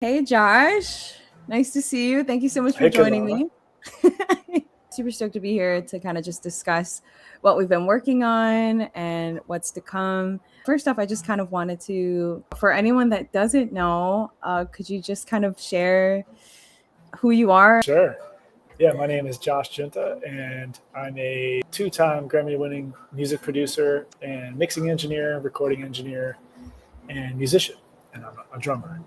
Hey, Josh. Nice to see you. Thank you so much for Hey, joining Kilana. me. Super stoked to be here to kind of just discuss what we've been working on and what's to come. First off, I just kind of wanted to, for anyone that doesn't know, could you just kind of share who you are? Sure. Yeah, my name is Josh Giunta, and I'm a two-time Grammy-winning music producer and mixing engineer, recording engineer, and musician, and I'm a drummer.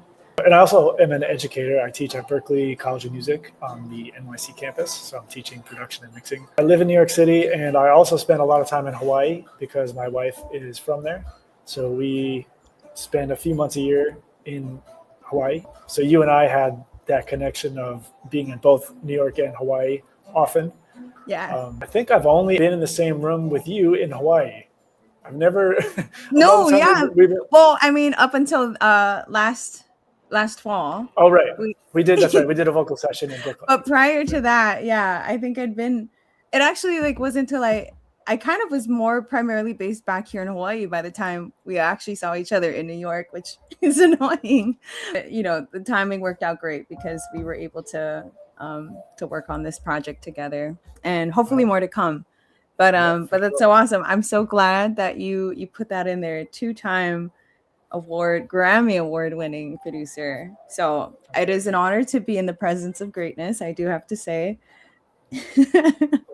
And I also am an educator. I teach at Berklee College of Music on the NYC campus, so I'm teaching production and mixing. I live in New York City, and I also spend a lot of time in Hawaii because my wife is from there. So we spend a few months a year in Hawaii. So you and I had that connection of being in both New York and Hawaii often. Yeah. I think I've only been in the same room with you in Hawaii. I've never, of all the No, time yeah. we've been, Well, I mean, up until last fall. oh, right. We We did, that's right. We did a vocal session in Brooklyn. But prior to Right. that, yeah, I think it actually like wasn't until I kind of was more primarily based back here in Hawaii by the time we actually saw each other in New York, which is annoying. But, the timing worked out great because we were able to work on this project together and hopefully more to come. Yeah, for But that's sure. so awesome. I'm so glad that you put that in there. Two-time Grammy award winning producer. So it is an honor to be in the presence of greatness, I do have to say.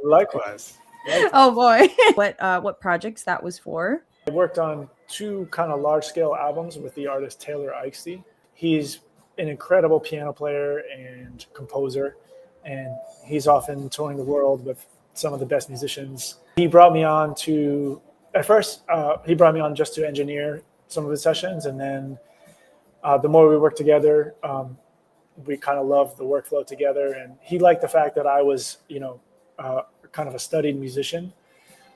Likewise. Oh Likewise. boy. What projects that was for? I worked on two kind of large scale albums with the artist Taylor Ikesty. He's an incredible piano player and composer, and he's often touring the world with some of the best musicians. He brought me on to, at first, he brought me on just to engineer some of his sessions, and then the more we worked together, we kind of loved the workflow together. And he liked the fact that I was, kind of a studied musician.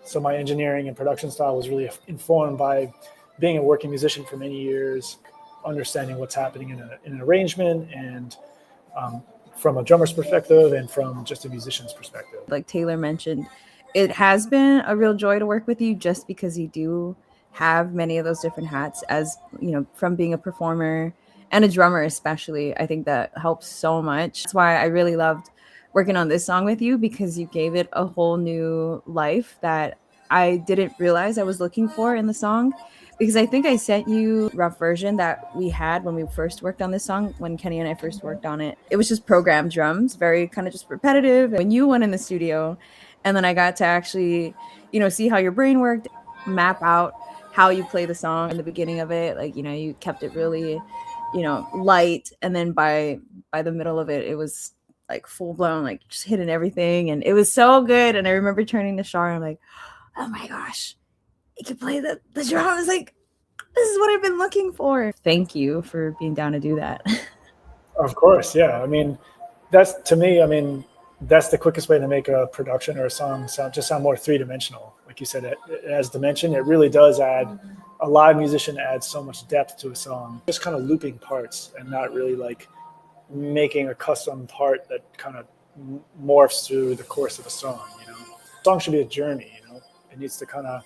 So my engineering and production style was really informed by being a working musician for many years, understanding what's happening in an arrangement, and from a drummer's perspective and from just a musician's perspective. Like Taylor mentioned, it has been a real joy to work with you just because you do have many of those different hats as, from being a performer and a drummer especially. I think that helps so much. That's why I really loved working on this song with you because you gave it a whole new life that I didn't realize I was looking for in the song. Because I think I sent you a rough version that we had when we first worked on this song, when Kenny and I first worked on it. It was just programmed drums, very kind of just repetitive. When you went in the studio, and then I got to actually, see how your brain worked, map out how you play the song in the beginning of it. Like, you kept it really, light. And then by the middle of it, it was like full blown, like just hitting everything. And it was so good. And I remember turning to Shar and I'm like, oh my gosh, he could play the drums. Like, this is what I've been looking for. Thank you for being down to do that. Of course, yeah. I mean, that's to me. I mean, that's the quickest way to make a production or a song sound more three dimensional. Like you said, it has dimension. It really does add. A live musician adds so much depth to a song. Just kind of looping parts and not really like making a custom part that kind of morphs through the course of a song. A song should be a journey. It needs to kind of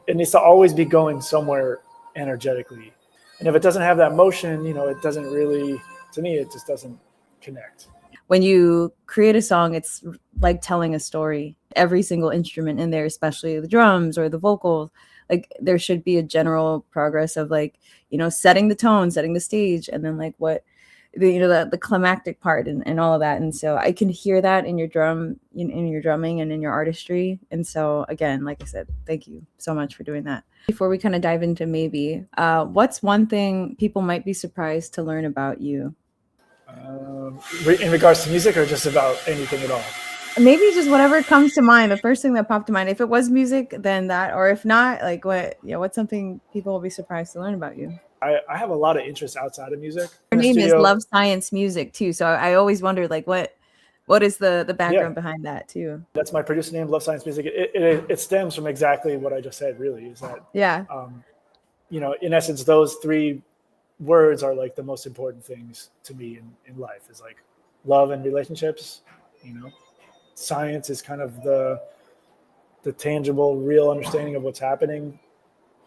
it needs to always be going somewhere energetically. And if it doesn't have that motion, it doesn't really, to me, it just doesn't connect. When you create a song, it's like telling a story. Every single instrument in there, especially the drums or the vocals, like there should be a general progress of like, setting the tone, setting the stage, and then like what the climactic part and all of that. And so I can hear that in your in your drumming and in your artistry. And so again, like I said, thank you so much for doing that. Before we kind of dive into maybe, what's one thing people might be surprised to learn about you? In regards to music or just about anything at all? Maybe just whatever comes to mind. The first thing that popped to mind. If it was music, then that, or if not, like what's something people will be surprised to learn about you? I have a lot of interests outside of music. Your In the name is studio, Love Science Music too, so I always wonder like what is the yeah, background behind that too? that's my producer name, Love Science Music. It stems from exactly what I just said, really, is that, Yeah. um, in essence, those three words are like the most important things to me in life is like love and relationships. Science is kind of the tangible, real understanding of what's happening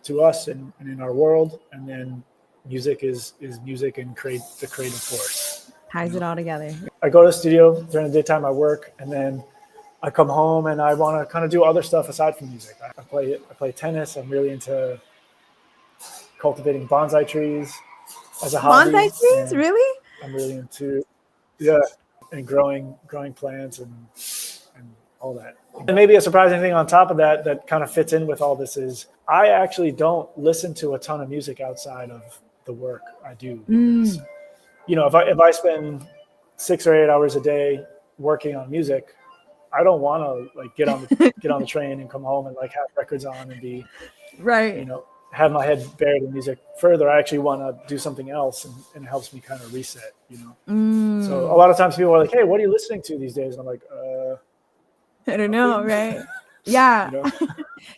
to us and in our world. And then music is music and create the creative force. Ties it all together. I go to the studio during the daytime, I work, and then I come home and I want to kind of do other stuff aside from music. I play tennis. I'm really into cultivating bonsai trees as a hobby. Bonsai trees, And really? I'm really into and growing plants and all that. And maybe a surprising thing on top of that that kind of fits in with all this is I actually don't listen to a ton of music outside of the work I do. Because, if I spend 6 or 8 hours a day working on music, I don't want to like get on the train and come home and like have records on and be right. Have my head buried in music further. I actually want to do something else, and it helps me kind of reset. So a lot of times people are like, "Hey, what are you listening to these days?" And I'm like, I don't know, right? Yeah.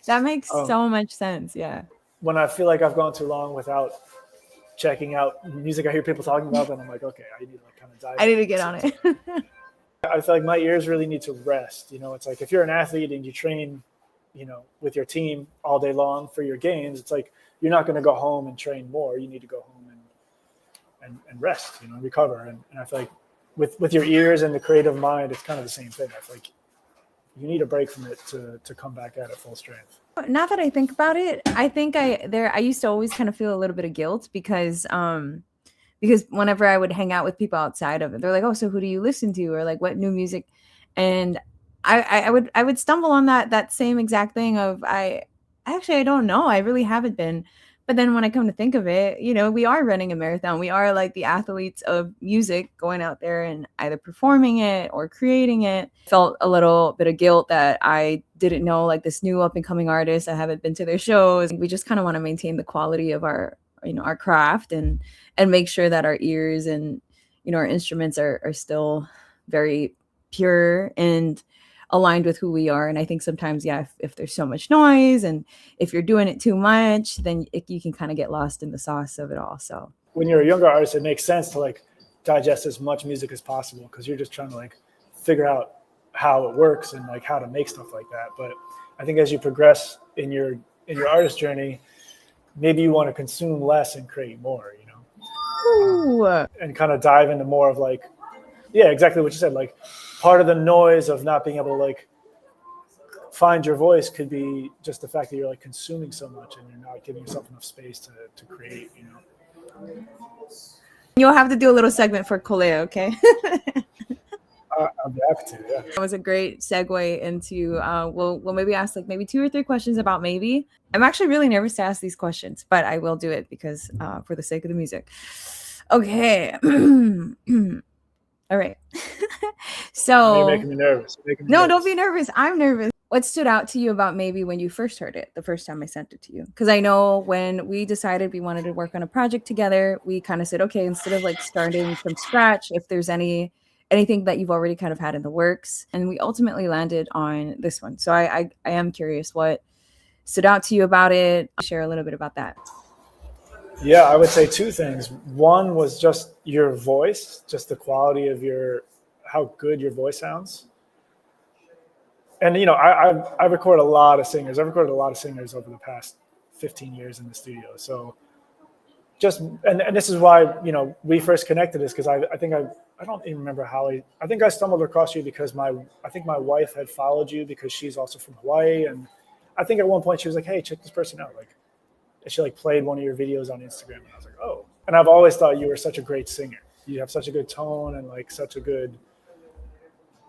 That makes Um, so much sense. Yeah. When I feel like I've gone too long without checking out music I hear people talking about, then I'm like, okay, I need to like kind of dive. I need to get on it. I feel like my ears really need to rest. It's like if you're an athlete and you train, with your team all day long for your games, it's like you're not going to go home and train more. You need to go home and rest, recover. And I feel like with your ears and the creative mind, it's kind of the same thing. I feel like you need a break from it to come back at it full strength. Now that I think about it, I think I used to always kind of feel a little bit of guilt because whenever I would hang out with people outside of it, they're like, "Oh, so who do you listen to?" Or like, "What new music?" And I would stumble on that same exact thing of I don't know. I really haven't been. But then when I come to think of it, we are running a marathon. We are like the athletes of music going out there and either performing it or creating it. Felt a little bit of guilt that I didn't know like this new up and coming artist. I haven't been to their shows. We just kind of want to maintain the quality of our craft and make sure that our ears and our instruments are still very pure and aligned with who we are. And I think sometimes, if there's so much noise and if you're doing it too much, then you can kind of get lost in the sauce of it all. So when you're a younger artist, it makes sense to like digest as much music as possible because you're just trying to like figure out how it works and like how to make stuff like that. But I think as you progress in your artist journey, maybe you want to consume less and create more, and kind of dive into more of like, exactly what you said. Like part of the noise of not being able to like find your voice could be just the fact that you're like consuming so much and you're not giving yourself enough space to create, You'll have to do a little segment for Coleo, okay? I'll be happy to, yeah. That was a great segue into, we'll maybe ask like maybe 2 or 3 questions about maybe. I'm actually really nervous to ask these questions, but I will do it because for the sake of the music. Okay. All right. So you're making me nervous. Don't be nervous. I'm nervous. What stood out to you about maybe when you first heard it, the first time I sent it to you? Because I know when we decided we wanted to work on a project together, we kind of said, okay, instead of like starting from scratch, if there's anything that you've already kind of had in the works, and we ultimately landed on this one. So I am curious what stood out to you about it. Share a little bit about that. Yeah, I would say 2 things. One was just your voice, just the quality of how good your voice sounds. And, I record a lot of singers. I've recorded a lot of singers over the past 15 years in the studio. So and this is why, we first connected is because I don't even remember how I think I stumbled across you because I think my wife had followed you because she's also from Hawaii. And I think at one point she was like, "Hey, check this person out." Like, and she like played one of your videos on Instagram. And I was like, "Oh." And I've always thought you were such a great singer. You have such a good tone and like such a good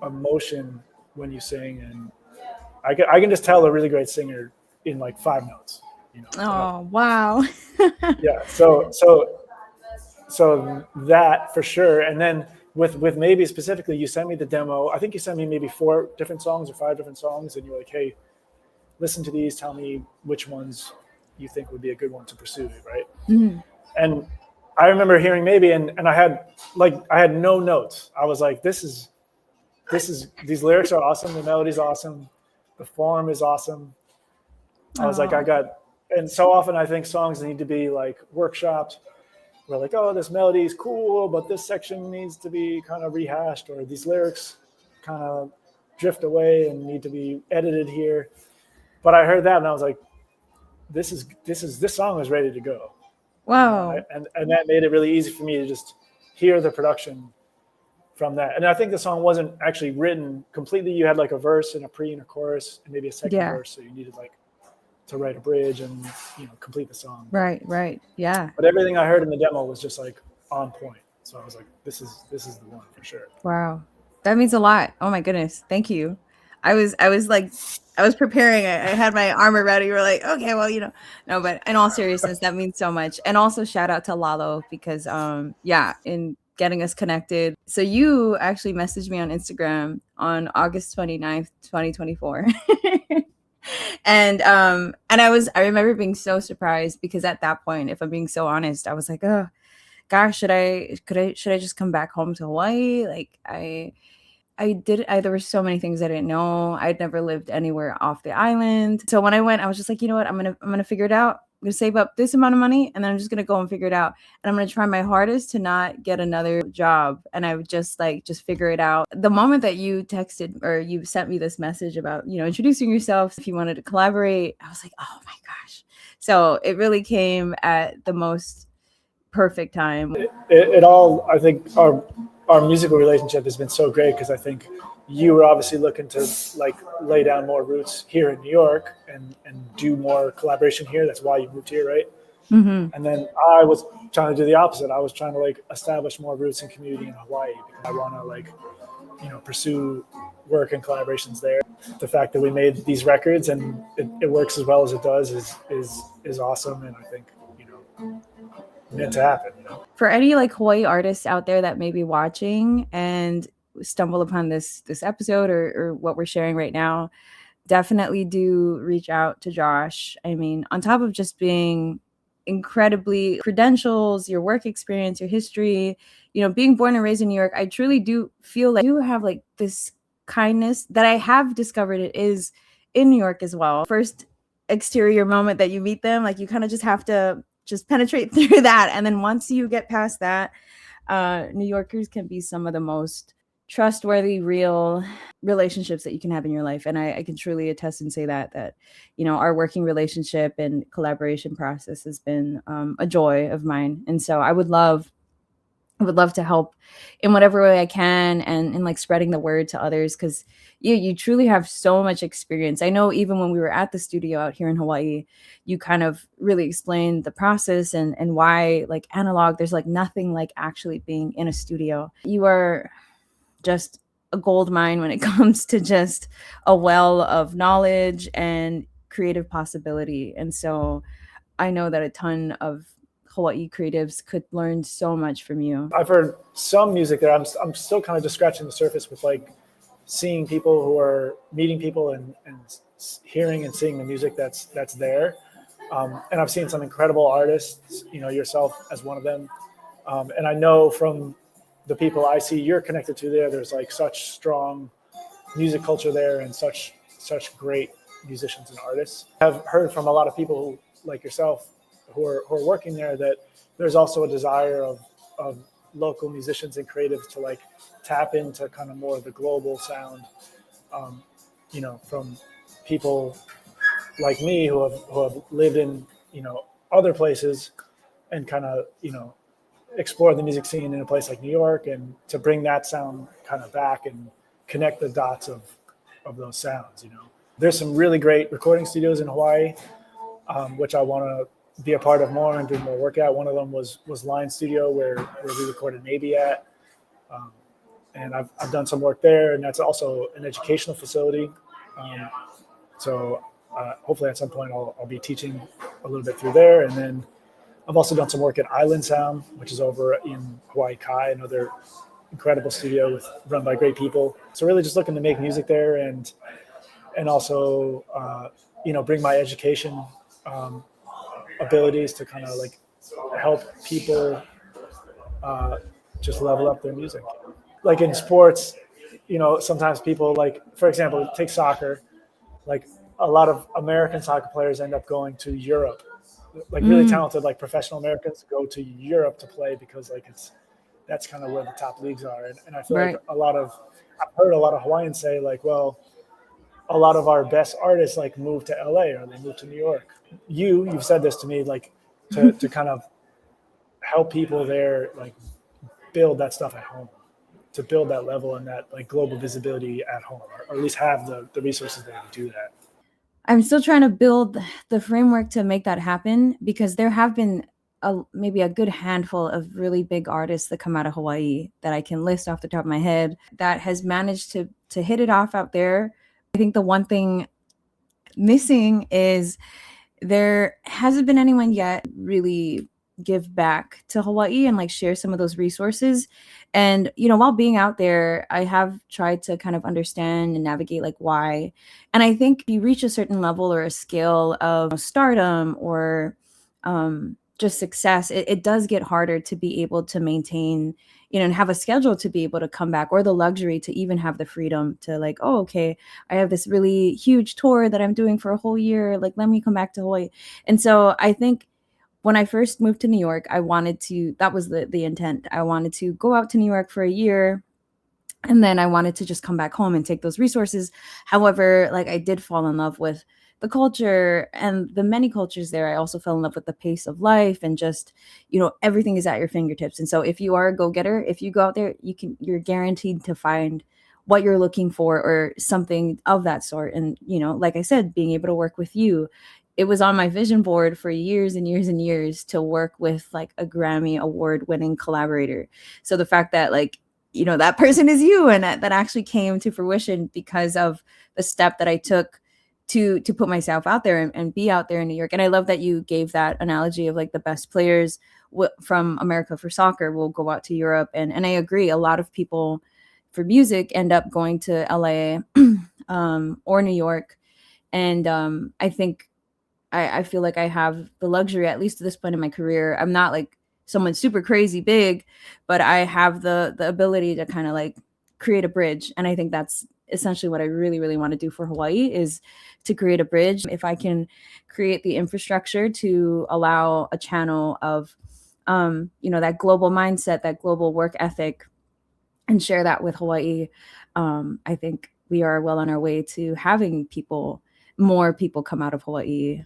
emotion when you sing. And I can just tell a really great singer in like 5 notes. Oh, wow. Yeah. So that for sure. And then with maybe specifically, you sent me the demo. I think you sent me maybe 4 different songs or 5 different songs, and you're like, "Hey, listen to these. Tell me which ones you think would be a good one to pursue," right? Mm-hmm. And I remember hearing maybe, and I had no notes. I was like, these lyrics are awesome. The melody's awesome. The form is awesome. I was like, and so often I think songs need to be like workshopped. We're like, "Oh, this melody is cool, but this section needs to be kind of rehashed, or these lyrics kind of drift away and need to be edited here." But I heard that and I was like, this song is ready to go. Wow. And that made it really easy for me to just hear the production from that. And I think the song wasn't actually written completely. You had like a verse and a pre and a chorus and maybe a second Yeah. verse. So you needed like to write a bridge and, complete the song. Right. Yeah. But everything I heard in the demo was just like on point. So I was like, this is the one for sure. Wow. That means a lot. Oh my goodness. Thank you. I was preparing. I had my armor ready. You were like, okay, well, no, but in all seriousness, that means so much. And also shout out to Lalo because in getting us connected. So you actually messaged me on Instagram on August 29th, 2024. And I remember being so surprised because at that point, if I'm being so honest, I was like, oh gosh, should I just come back home to Hawaii? Like there were so many things I didn't know. I'd never lived anywhere off the island. So when I went, I was just like, you know what? I'm going to figure it out. I'm going to save up this amount of money and then I'm just going to go and figure it out. And I'm going to try my hardest to not get another job. And I would just figure it out. The moment that you texted or you sent me this message about, introducing yourself, if you wanted to collaborate, I was like, oh my gosh. So it really came at the most perfect time. It all, I think our musical relationship has been so great because I think you were obviously looking to like lay down more roots here in New York and do more collaboration here. That's why you moved here, right? Mm-hmm. And then I was trying to do the opposite. I was trying to like establish more roots and community in Hawaii because I want to like, pursue work and collaborations there. The fact that we made these records and it works as well as it does is awesome. And I think, meant to happen. For any like Hawaii artists out there that may be watching and stumble upon this episode or what we're sharing right now, definitely do reach out to Josh. I mean, on top of just being incredibly credentials, your work experience, your history, being born and raised in New York, I truly do feel like you have like this kindness that I have discovered it is in New York as well. First exterior moment that you meet them, like you kind of just have to just penetrate through that. And then once you get past that, New Yorkers can be some of the most trustworthy, real relationships that you can have in your life. And I can truly attest and say that our working relationship and collaboration process has been a joy of mine. And so I would love to help in whatever way I can and in like spreading the word to others because you truly have so much experience. I know even when we were at the studio out here in Hawaii, you kind of really explained the process and why like analog, there's like nothing like actually being in a studio. You are just a gold mine when it comes to just a well of knowledge and creative possibility. And so I know that a ton of Hawaii creatives could learn so much from you. I've heard some music there. I'm still kind of just scratching the surface with like seeing people who are meeting people and hearing and seeing the music that's there. And I've seen some incredible artists, yourself as one of them. And I know from the people I see you're connected to there's like such strong music culture there and such great musicians and artists. I've heard from a lot of people who, like yourself, who are working there, that there's also a desire of local musicians and creatives to like tap into kind of more of the global sound, from people like me who have lived in, other places and kind of, explore the music scene in a place like New York and to bring that sound kind of back and connect the dots of those sounds, There's some really great recording studios in Hawaii, which I want to be a part of more and do more work at. One of them was Line Studio where we recorded Maybe at. And I've done some work there, and that's also an educational facility. So hopefully at some point I'll be teaching a little bit through there. And then I've also done some work at Island Sound, which is over in Hawaii Kai, another incredible studio run by great people. So really just looking to make music there and also, bring my education abilities to kind of like help people just level up their music. Like in sports, sometimes people like, for example, take soccer, like a lot of American soccer players end up going to Europe, like really talented, like professional Americans go to Europe to play because like that's kind of where the top leagues are. And I feel like I've heard a lot of Hawaiians say like, well, a lot of our best artists like move to LA or they move to New York. You've said this to me, like to kind of help people there like build that stuff at home, to build that level and that like global visibility at home, or at least have the resources there to do that. I'm still trying to build the framework to make that happen, because there have been maybe a good handful of really big artists that come out of Hawaii that I can list off the top of my head that has managed to hit it off out there. I think the one thing missing is there hasn't been anyone yet really give back to Hawaii and like share some of those resources. And, you know, while being out there, I have tried to kind of understand and navigate like why. And I think you reach a certain level or a scale of stardom or just success, it does get harder to be able to maintain, you know, and have a schedule to be able to come back, or the luxury to even have the freedom to like, oh, okay, I have this really huge tour that I'm doing for a whole year. Like, let me come back to Hawaii. And so I think when I first moved to New York, I wanted to, that was the intent. I wanted to go out to New York for a year, and then I wanted to just come back home and take those resources. However, like I did fall in love with the culture and the many cultures there. I also fell in love with the pace of life and just, you know, everything is at your fingertips. And so if you are a go-getter, if you go out there, you're guaranteed to find what you're looking for or something of that sort. And, you know, like I said, being able to work with you, it was on my vision board for years and years and years to work with like a Grammy award winning collaborator. So the fact that like, you know, that person is you, and that actually came to fruition because of the step that I took to put myself out there and be out there in New York. And I love that you gave that analogy of like the best players from America for soccer will go out to Europe. And I agree, a lot of people for music end up going to LA or New York. And I think I feel like I have the luxury, at least at this point in my career. I'm not like someone super crazy big, but I have the ability to kind of like create a bridge. And I think that's essentially what I really, really want to do for Hawaii, is to create a bridge. If I can create the infrastructure to allow a channel of, you know, that global mindset, that global work ethic, and share that with Hawaii, I think we are well on our way to having more people come out of Hawaii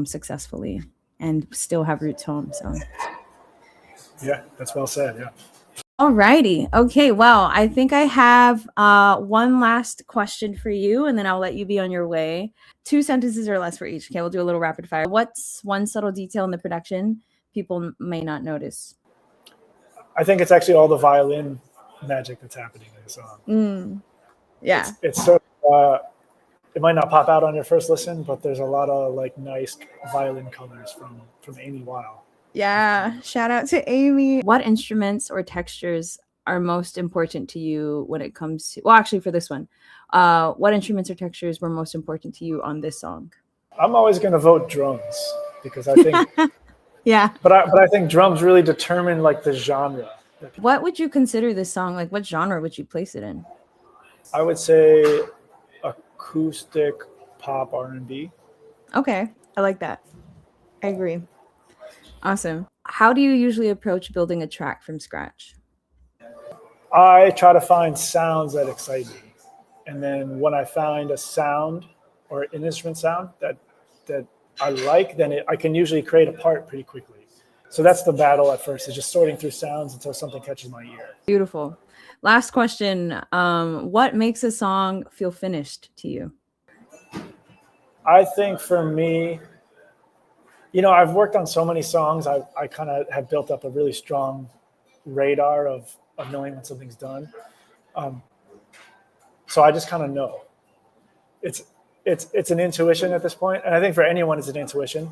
successfully and still have roots home. So Yeah, that's well said. Yeah. all righty. Okay. Well, I think I have one last question for you, and then I'll let you be on your way. 2 sentences or less for each. Okay. We'll do a little rapid fire. What's one subtle detail in the production people may not notice? I think it's actually all the violin magic that's happening in the song. Yeah. It's sort of, it might not pop out on your first listen, but there's a lot of like nice violin colors from Amy Weil. Yeah. Shout out to Amy. What instruments or textures are most important to you when it comes to, well, actually for this one, what instruments or textures were most important to you on this song? I'm always going to vote drums because I think, Yeah. but I think drums really determine like the genre. What would you consider this song? Like, what genre would you place it in? I would say acoustic pop R&B. Okay. I like that. I agree. Awesome. How do you usually approach building a track from scratch? I try to find sounds that excite me. And then when I find a sound or an instrument sound that I like, then I can usually create a part pretty quickly. So that's the battle at first, is just sorting through sounds until something catches my ear. Beautiful. Last question. What makes a song feel finished to you? I think for me, you know, I've worked on so many songs. I kind of have built up a really strong radar of knowing when something's done. So I just kind of know. It's an intuition at this point, and I think for anyone it's an intuition.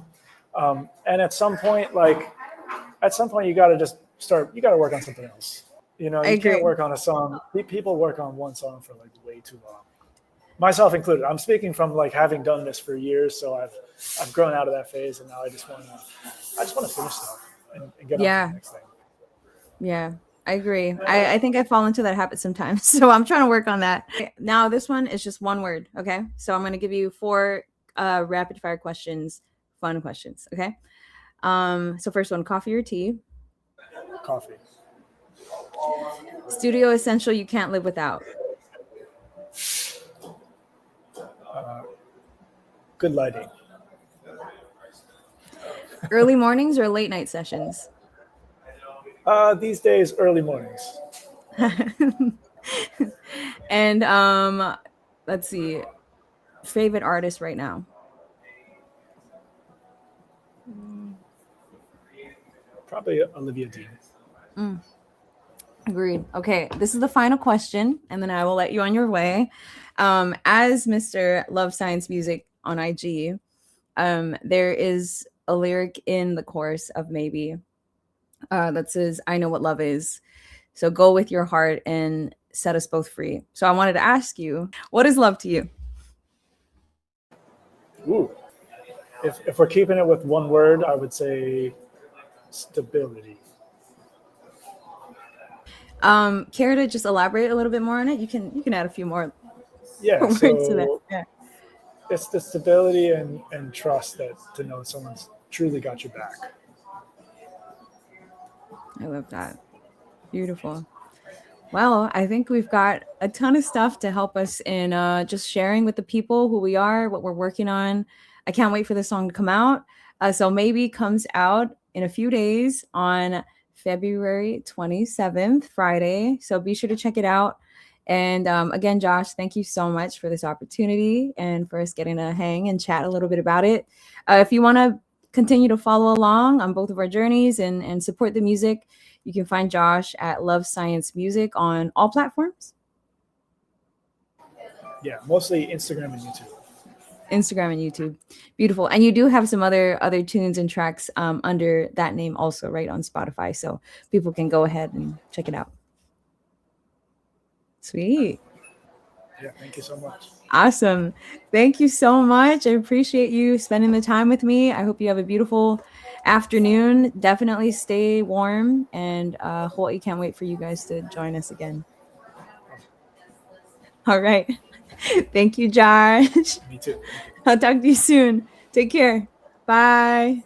And at some point you got to just start. You got to work on something else. You know, you can't work on a song. People work on one song for like way too long, myself included. I'm speaking from like having done this for years, so I've grown out of that phase, and now I just want to finish stuff and get on to the next thing. Yeah. I agree. I think I fall into that habit sometimes. So I'm trying to work on that. Now, this one is just one word. Okay. So I'm going to give you 4 rapid fire questions, fun questions. Okay. So first one, coffee or tea? Coffee. Studio essential you can't live without? Good lighting. Early mornings or late night sessions? These days, early mornings. And let's see, favorite artist right now. Probably Olivia Dean. Mm, agreed. Okay, this is the final question, and then I will let you on your way. As Mr. Love Science Music on IG, there is a lyric in the chorus of Maybe that says, I know what love is. So go with your heart and set us both free. So I wanted to ask you, what is love to you? Ooh. If we're keeping it with one word, I would say stability. Care to just elaborate a little bit more on it? You can add a few more Yeah. words to that. So Yeah, it's the stability and trust that to know someone's truly got your back. I love that. Beautiful. Well, I think we've got a ton of stuff to help us in just sharing with the people who we are, what we're working on. I can't wait for this song to come out. So maybe comes out in a few days on February 27th, Friday. So be sure to check it out. And again, Josh, thank you so much for this opportunity and for us getting to hang and chat a little bit about it. If you want to continue to follow along on both of our journeys and support the music, you can find Josh at Love Science Music on all platforms. Yeah, mostly Instagram and YouTube. Instagram and YouTube. Beautiful. And you do have some other tunes and tracks under that name also, right, on Spotify. So people can go ahead and check it out. Sweet. Yeah, thank you so much. Awesome. Thank you so much. I appreciate you spending the time with me. I hope you have a beautiful afternoon. Definitely stay warm, and Hawaii can't wait for you guys to join us again. All right. Thank you, Josh. Me too. Thank you. I'll talk to you soon. Take care. Bye.